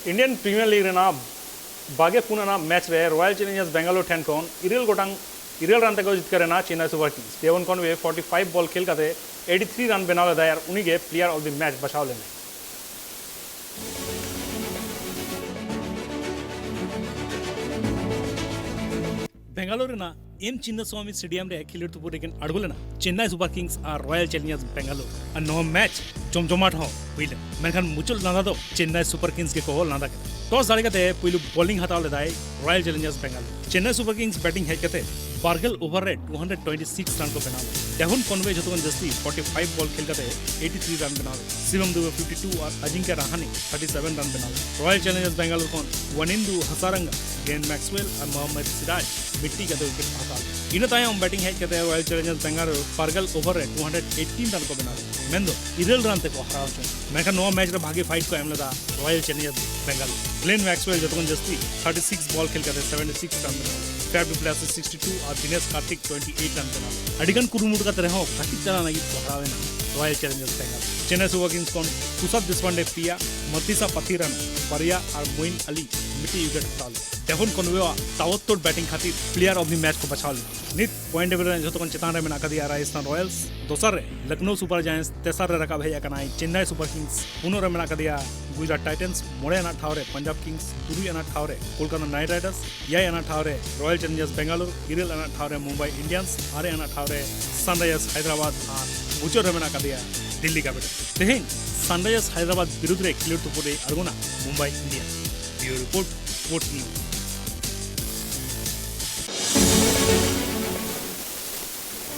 Indian premiere League रेना बागे पुना मैच रे रॉयल चैलेंजर्स बेंगलोर 10 कोन इरेल रन तक जितकर ना Chennai Super Kings Devon Conway 45 ball खेल करते 83 रन बनाव लेदा यार उन्हीं के प्लेयर ऑफ द मैच बचाव लेने बेंगलोर ना एम चिन्नस्वामी स्टेडियम रे खिलड़ तुपुर लेकिन अड़गुलेना चेन्नई सुपर किंग्स और रॉयल चैलेंजर्स बेंगलोर और नो मैच जमजमाट हो हुईले मेनखान मुचल नादा दो चेन्नई सुपर किंग्स के कोहल नादा के टॉस दाड़ी कते पुइलु बॉलिंग हताव लेदाय Royal Challengers Bangalore Chennai Super Kings batting हेज कते बारगल ओवर रे 226 रन को बनाव डेवन कॉनवे जतोन जस्ती 45 बॉल खेल कते 83 रन बनाव शिवम दुबे 52 और अजिंक्य रहाणे 37 रन बनाव रॉयल चैलेंजर्स बेंगलोर कोन वनिंदु हसारंगा गेन मैक्सवेल और मोहम्मद सिराज मिट्टी के विकेट हताव इन तायम बैटिंग हेज कते royal Challengers Bangalore Bargal over रे 218 रन को बनाव मेंदो इरेल रन ते को हराव छ मेका नो मैच रे भागे फाइट को एमलेदा Royal Challengers Bangalore Glenn Maxwell जतोन जस्ती 36 बॉल खेल कते 76 रन बनाव फैब प्लस 62 और दिनेश कार्तिक 28 रन बनाव अडिगन कुरुमुट का तरह हो काटिक चला नगी हरावे ना Royal Challengers Bangalore Chennai Super Kings कोन कुसब दिसवंडे पिया मतीसा पथिरन परिया और मोइन अली मिट्टी विकेट हटाल डेवन कॉनवे तावत्तोड़ बैटिंग खातिर प्लेयर ऑफ द मैच को बचाव नित पॉइंट टेबल जतो कोन चेतान रे मेना कदिया राजस्थान रॉयल्स दोसर रे लखनऊ सुपर जायंट्स तेसर रे रका भैया कनाई चेन्नई सुपर किंग्स पुनो रे मेना कदिया गुजरात टाइटंस मोड़े अना ठावरे पंजाब किंग्स तुरुई अना ठावरे कोलकाता नाइट राइडर्स याय अना ठावरे रॉयल चैलेंजर्स बेंगलोर इरेल अना ठावरे मुंबई इंडियंस आरे अना ठावरे सनराइजर्स हैदराबाद और मुचो रे मेना कदिया दिल्ली कैपिटल तेहें सनराइजर्स हैदराबाद विरुद्ध रे खिलड़ तुपुरे अरगुना Mumbai Indians bureau report sports news